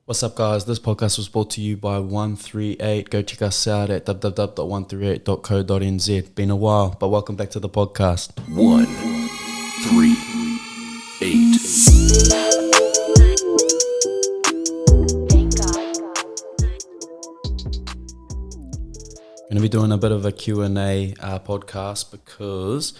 What's up, guys? This podcast was brought to you by 138. Go check us out at www.138.co.nz. Been a while, but welcome back to the podcast. 138. Going to be doing a bit of a Q&A podcast because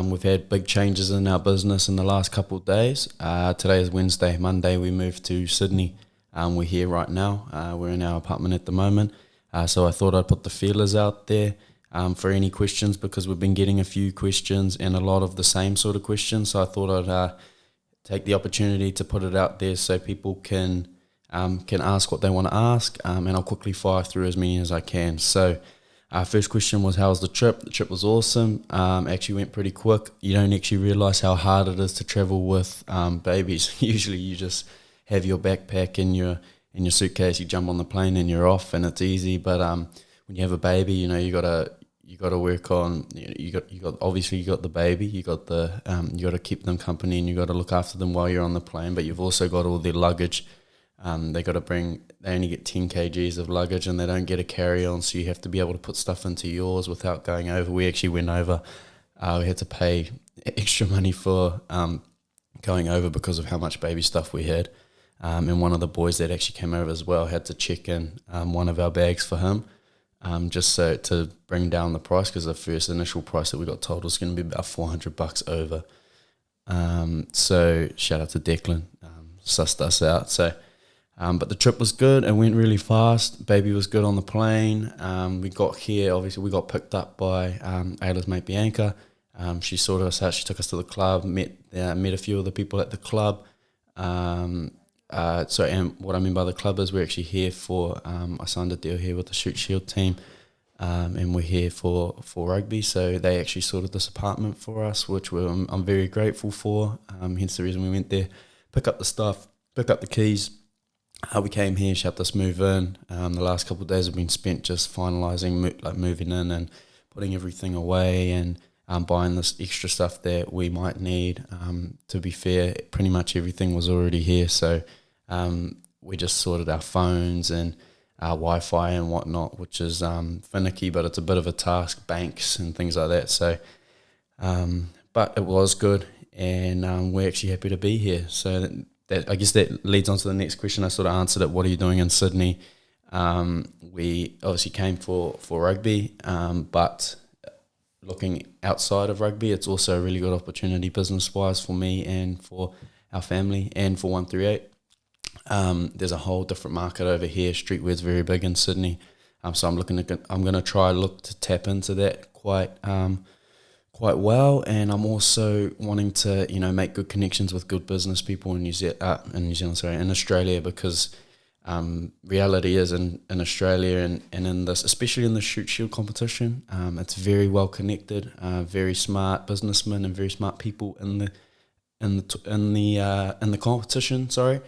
we've had big changes in our business in the last couple of days. Today is Wednesday. Monday we moved to Sydney. We're here right now. We're in our apartment at the moment. So I thought I'd put the feelers out there for any questions, because we've been getting a few questions and a lot of the same sort of questions. So I thought I'd take the opportunity to put it out there so people can ask what they want to ask, and I'll quickly fire through as many as I can. So our first question was, how was the trip? The trip was awesome. Actually went pretty quick. You don't actually realise how hard it is to travel with babies. Usually you just have your backpack and your suitcase, you jump on the plane and you're off and it's easy. But when you have a baby, you gotta work on, you got obviously you got the baby, you got to keep them company and you got to look after them while you're on the plane, but you've also got all their luggage. They only get 10 kgs of luggage and they don't get a carry-on, so you have to be able to put stuff into yours without going over. We actually went over. We had to pay extra money for going over because of how much baby stuff we had. And one of the boys that actually came over as well had to check in one of our bags for him, just so to bring down the price, because the first initial price that we got told was going to be about $400 over. So shout out to Declan, sussed us out. So, but the trip was good. It went really fast. Baby was good on the plane. We got here. Obviously, we got picked up by Ayla's mate Bianca. She sorted us out. She took us to the club. Met a few of the people at the club. And what I mean by the club is we're actually here for, I signed a deal here with the Shoot Shield team, and we're here for rugby. So they actually sorted this apartment for us, which I'm very grateful for. Hence the reason we went there, pick up the stuff, pick up the keys. We came here, she helped us move in. The last couple of days have been spent just finalising, moving in and putting everything away and buying this extra stuff that we might need. To be fair, pretty much everything was already here, so we just sorted our phones and our Wi-Fi and whatnot, which is finicky, but it's a bit of a task, banks and things like that. So, but it was good, and we're actually happy to be here. So that I guess that leads on to the next question. I sort of answered it. What are you doing in Sydney? We obviously came for rugby, but looking outside of rugby, it's also a really good opportunity business-wise for me and for our family and for 138. There's a whole different market over here. Streetwear's very big in Sydney, so I'm going to try to tap into that quite well, and I'm also wanting to make good connections with good business people in in Australia, because reality is in Australia and in this, especially in the Shoot Shield competition, it's very well connected, very smart businessmen and very smart people in the competition. So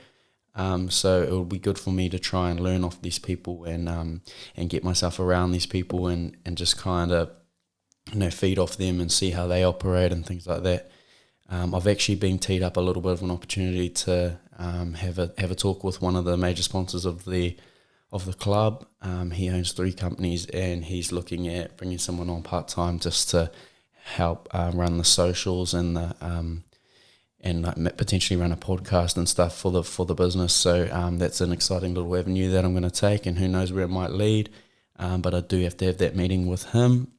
it will be good for me to try and learn off these people and get myself around these people and just kind of feed off them and see how they operate and things like that. I've actually been teed up a little bit of an opportunity to have a talk with one of the major sponsors of the club. He owns 3 companies and he's looking at bringing someone on part-time just to help run the socials and potentially run a podcast and stuff for the business. So that's an exciting little avenue that I'm going to take, and who knows where it might lead. But I do have to have that meeting with him.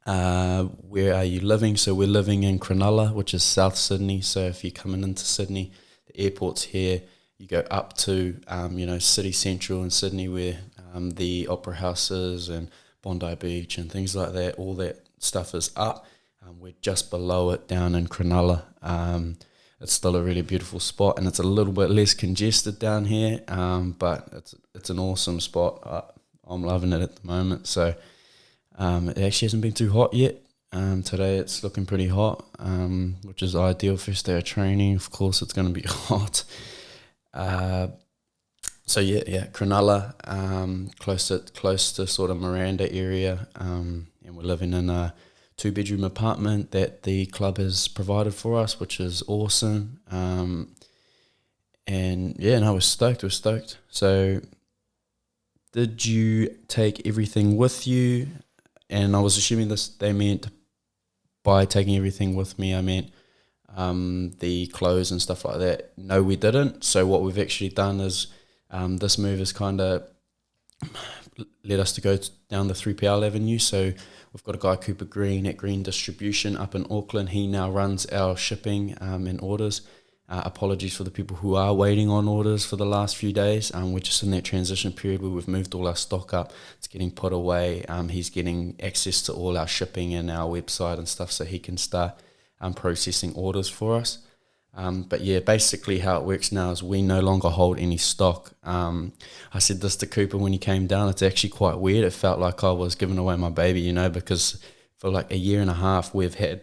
Where are you living? So we're living in Cronulla, which is South Sydney. So if you're coming into Sydney, the airport's here. You go up to City Central in Sydney, where the Opera House is, and Bondi Beach and things like that. All that stuff is up. We're just below it down in Cronulla. It's still a really beautiful spot, and it's a little bit less congested down here, but it's an awesome spot. I'm loving it at the moment. So it actually hasn't been too hot yet. Today it's looking pretty hot, which is ideal. First day of training, of course it's going to be hot. So yeah, Cronulla, close to sort of Miranda area, and we're living in a 2-bedroom apartment that the club has provided for us, which is awesome. And yeah, no, we're stoked. We're stoked. So, did you take everything with you? And I was assuming this they meant by taking everything with me, I meant the clothes and stuff like that. No, we didn't. So what we've actually done is this move has kind of led us to go down the 3PL avenue. So we've got a guy, Cooper Green, at Green Distribution up in Auckland. He now runs our shipping and orders. Apologies for the people who are waiting on orders for the last few days. We're just in that transition period where we've moved all our stock up. It's getting put away. He's getting access to all our shipping and our website and stuff, so he can start processing orders for us. But yeah, basically how it works now is we no longer hold any stock. I said this to Cooper when he came down. It's actually quite weird. It felt like I was giving away my baby, because for like a year and a half we've had,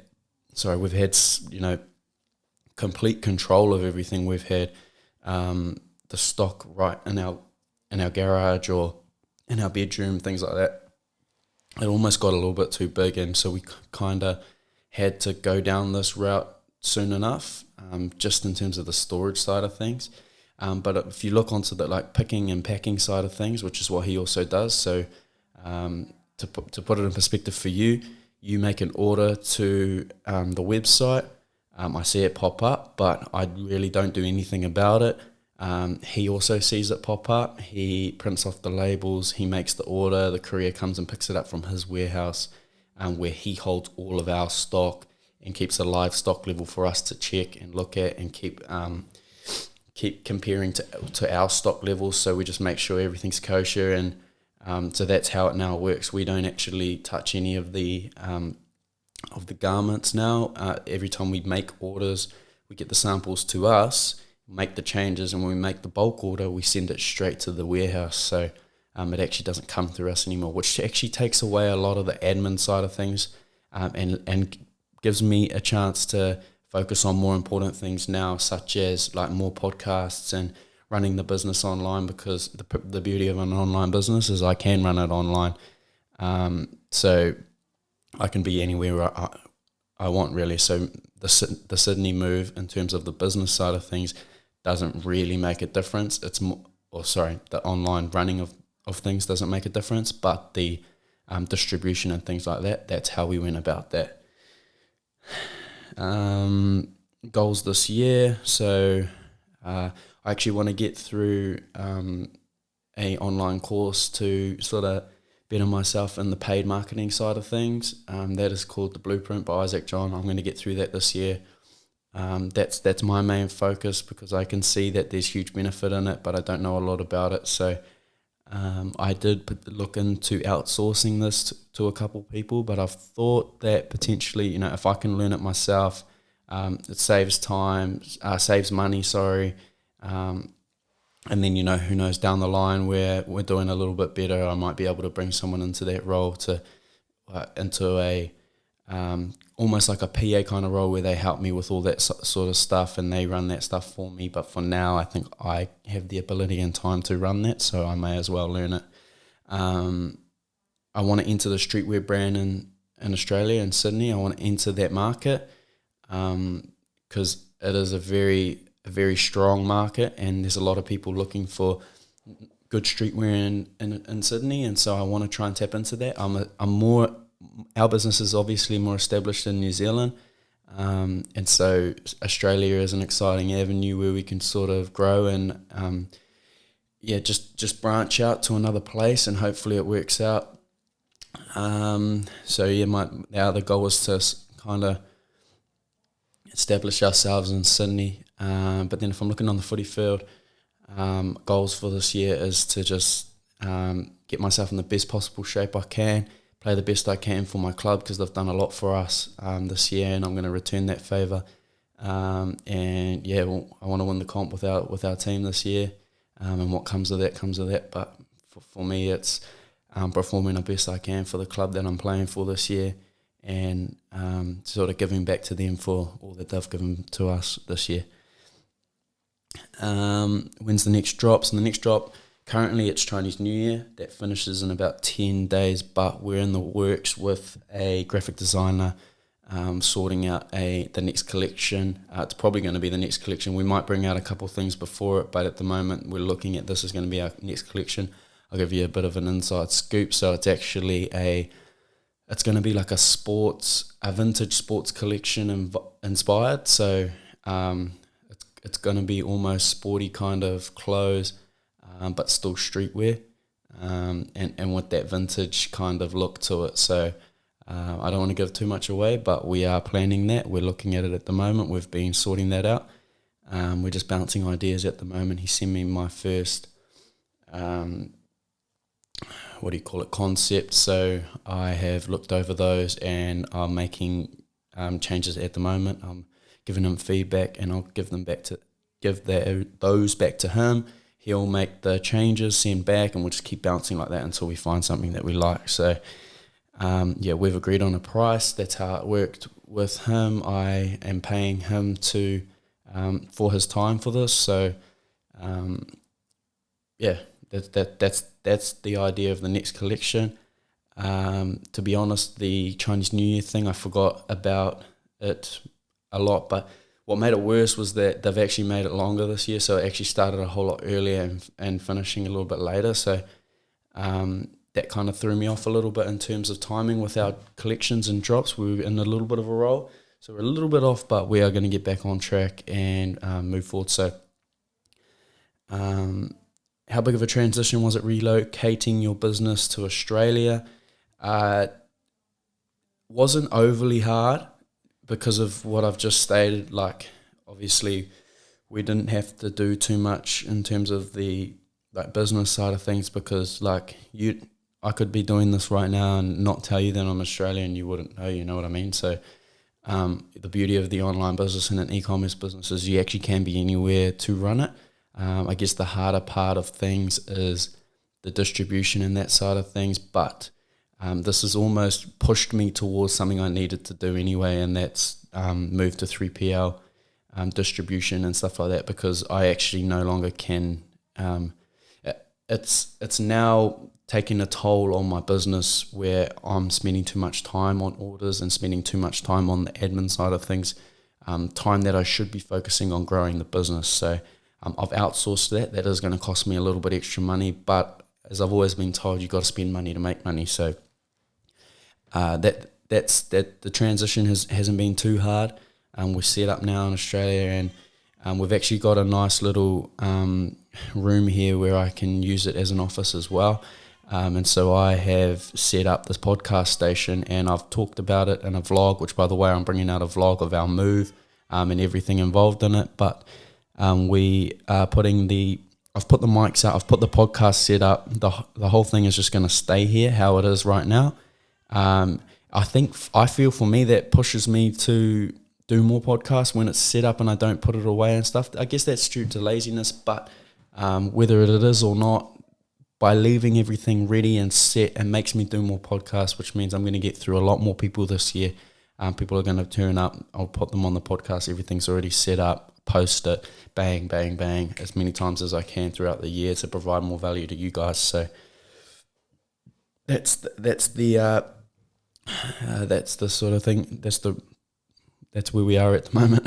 complete control of everything. We've had the stock right in our garage or in our bedroom, things like that. It almost got a little bit too big, and so we kind of had to go down this route soon enough, just in terms of the storage side of things. But if you look onto the picking and packing side of things, which is what he also does, so to put it in perspective for you, you make an order to the website. I see it pop up, but I really don't do anything about it. He also sees it pop up. He prints off the labels. He makes the order. The courier comes and picks it up from his warehouse, where he holds all of our stock and keeps a live stock level for us to check and look at and keep comparing to our stock levels. So we just make sure everything's kosher, and so that's how it now works. We don't actually touch any of the garments now. Every time we make orders, we get the samples to us, make the changes, and when we make the bulk order, we send it straight to the warehouse. So it actually doesn't come through us anymore, which actually takes away a lot of the admin side of things, and gives me a chance to focus on more important things now, such as more podcasts and running the business online, because the beauty of an online business is I can run it online. So I can be anywhere I want, really. So the Sydney move in terms of the business side of things doesn't really make a difference. It's more, the online running of things doesn't make a difference, but the distribution and things like that, that's how we went about that. Goals this year. So I actually want to get through a online course to sort of better myself in the paid marketing side of things. That is called The Blueprint by Isaac John. I'm going to get through that this year. That's my main focus, because I can see that there's huge benefit in it, but I don't know a lot about it. So I did look into outsourcing this to a couple people, but I've thought that potentially, if I can learn it myself, it saves time, saves money, and then, who knows, down the line where we're doing a little bit better, I might be able to bring someone into that role, into a almost like a PA kind of role, where they help me with all that sort of stuff and they run that stuff for me. But for now, I think I have the ability and time to run that, so I may as well learn it. I want to enter the streetwear brand in Australia and Sydney. I want to enter that market, because it is a very strong market, and there's a lot of people looking for good streetwear in Sydney, and so I want to try and tap into that. Our business is obviously more established in New Zealand, and so Australia is an exciting avenue where we can sort of grow and just branch out to another place, and hopefully it works out. The other goal was to kind of establish ourselves in Sydney. But then if I'm looking on the footy field, goals for this year is to just get myself in the best possible shape I can, play the best I can for my club, because they've done a lot for us this year, and I'm going to return that favour. I want to win the comp with our team this year, and what comes of that. But for me, it's performing the best I can for the club that I'm playing for this year, and sort of giving back to them for all that they've given to us this year. When's the next drop? So the next drop, currently it's Chinese New Year. That finishes in about 10 days, but we're in the works with a graphic designer sorting out the next collection. It's probably going to be the next collection. We might bring out a couple of things before it, but at the moment we're looking at this is going to be our next collection. I'll give you a bit of an inside scoop. So it's actually it's going to be like a vintage sports collection inspired. So it's going to be almost sporty kind of clothes, but still streetwear, and with that vintage kind of look to it. So I don't want to give too much away, but we are planning that. We're looking at it at the moment. We've been sorting that out. We're just bouncing ideas at the moment. He sent me my first concept. So I have looked over those and I'm making changes at the moment. I'm giving him feedback, and I'll give those back to him. He'll make the changes, send back, and we'll just keep bouncing like that until we find something that we like. So we've agreed on a price. That's how it worked with him. I am paying him for his time for this. So that's the idea of the next collection. To be honest, the Chinese New Year thing, I forgot about it a lot, but what made it worse was that they've actually made it longer this year, so it actually started a whole lot earlier and finishing a little bit later. So that kind of threw me off a little bit in terms of timing with our collections and drops. We were in a little bit of a roll, so we're a little bit off, but we are going to get back on track and move forward. So how big of a transition was it relocating your business to Australia? Wasn't overly hard because of what I've just stated. Like, obviously, we didn't have to do too much in terms of the business side of things, because I could be doing this right now and not tell you that I'm Australian and you wouldn't know, you know what I mean? So the beauty of the online business and an e-commerce business is you actually can be anywhere to run it. I guess the harder part of things is the distribution and that side of things, but this has almost pushed me towards something I needed to do anyway, and that's move to 3PL distribution and stuff like that, because I actually no longer can. It's now taking a toll on my business where I'm spending too much time on orders and spending too much time on the admin side of things, time that I should be focusing on growing the business. So I've outsourced that. That is going to cost me a little bit extra money, but as I've always been told, you've got to spend money to make money. So the transition hasn't been too hard. We're set up now in Australia, and we've actually got a nice little room here where I can use it as an office as well. And so I have set up this podcast station, and I've talked about it in a vlog, which, by the way, I'm bringing out a vlog of our move and everything involved in it. But we are I've put the mics out, I've put the podcast set up. The whole thing is just going to stay here how it is right now. I feel for me that pushes me to do more podcasts when it's set up and I don't put it away and stuff. I guess that's due to laziness, but whether it is or not, by leaving everything ready and set, it makes me do more podcasts, which means I'm going to get through a lot more people this year. People are going to turn up. I'll put them on the podcast. Everything's already set up. Post it. Bang, bang, bang, as many times as I can throughout the year to provide more value to you guys. So that's the sort of thing. That's where we are at the moment.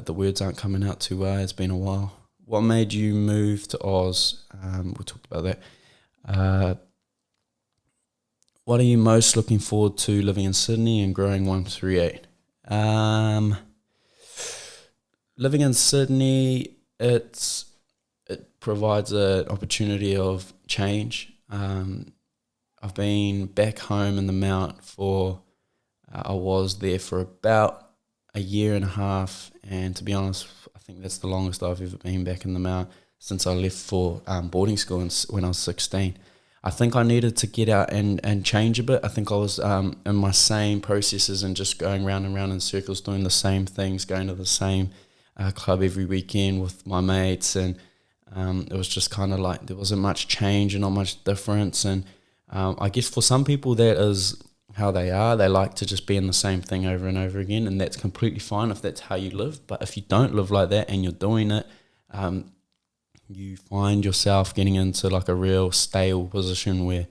The words aren't coming out too well. It's been a while. What made you move to Oz? We talked about that. What are you most looking forward to living in Sydney and growing 138? Living in Sydney, it provides an opportunity of change. I've been back home in the Mount I was there for about a year and a half, and to be honest, I think that's the longest I've ever been back in the Mount since I left for boarding school when I was 16. I think I needed to get out and change a bit. I think I was in my same processes and just going round and round in circles, doing the same things, going to the same club every weekend with my mates, and it was just kind of like there wasn't much change and not much difference. And I guess for some people that is how they are. They like to just be in the same thing over and over again, and that's completely fine if that's how you live. But if you don't live like that and you're doing it, you find yourself getting into like a real stale position where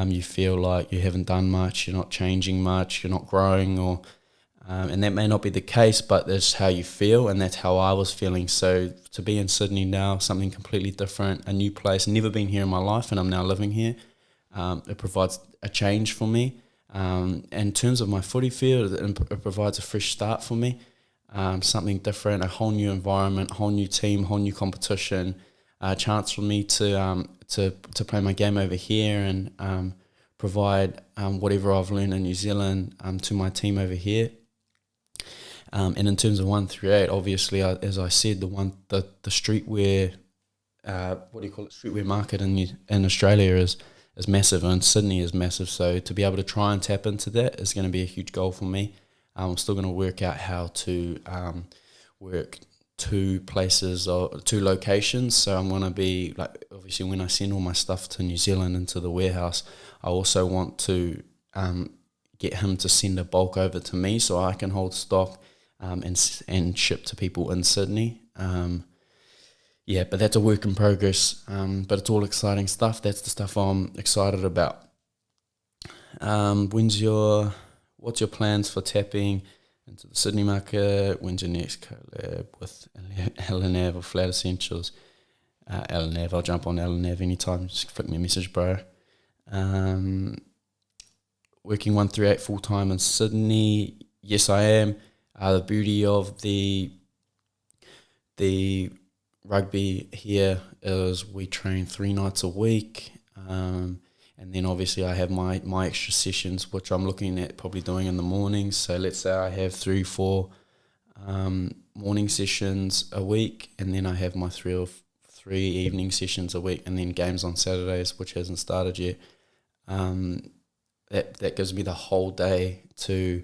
you feel like you haven't done much, you're not changing much, you're not growing, or and that may not be the case, but that's how you feel, and that's how I was feeling. So to be in Sydney now, something completely different, a new place, never been here in my life, and I'm now living here. It provides a change for me. In terms of my footy field, it provides a fresh start for me, something different, a whole new environment, whole new team, whole new competition, a chance for me to play my game over here and provide whatever I've learned in New Zealand to my team over here. And in terms of 138, obviously, as I said, the streetwear, streetwear market in Australia is massive, and Sydney is massive. So to be able to try and tap into that is going to be a huge goal for me. I'm still going to work out how to work two places or two locations. So I'm going to be like, obviously, when I send all my stuff to New Zealand into the warehouse, I also want to get him to send a bulk over to me so I can hold stock and ship to people in Sydney. But that's a work in progress. But it's all exciting stuff. That's the stuff I'm excited about. What's your plans for tapping into the Sydney market? When's your next collab with LNAV or Flat Essentials? LNAV, I'll jump on LNAV anytime. Just flick me a message, bro. Working 138 full time in Sydney. Yes, I am. The beauty of the rugby here is we train 3 nights a week, and then obviously I have my extra sessions, which I'm looking at probably doing in the mornings. So let's say I have 3-4 morning sessions a week, and then I have my 3 evening sessions a week, and then games on Saturdays, which hasn't started yet. That gives me the whole day to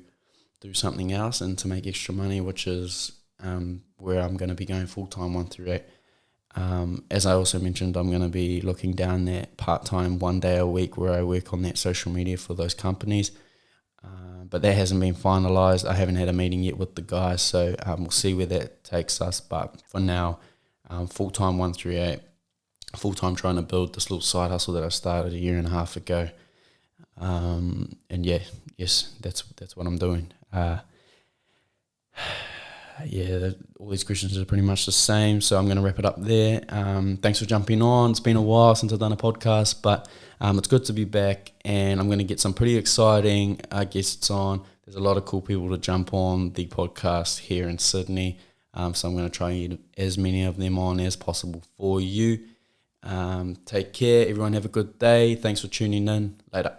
do something else and to make extra money, which is where I'm going to be going full-time 138. As I also mentioned, I'm going to be looking down that part-time 1 day a week where I work on that social media for those companies. But that hasn't been finalised. I haven't had a meeting yet with the guys, so we'll see where that takes us. But for now, full-time 138, full-time trying to build this little side hustle that I started a year and a half ago. That's what I'm doing. All these questions are pretty much the same, so I'm going to wrap it up there. Thanks for jumping on. It's been a while since I've done a podcast, but it's good to be back, and I'm going to get some pretty exciting guests on. There's a lot of cool people to jump on the podcast here in Sydney, so I'm going to try and get as many of them on as possible for you. Take care, everyone. Have a good day. Thanks for tuning in. Later.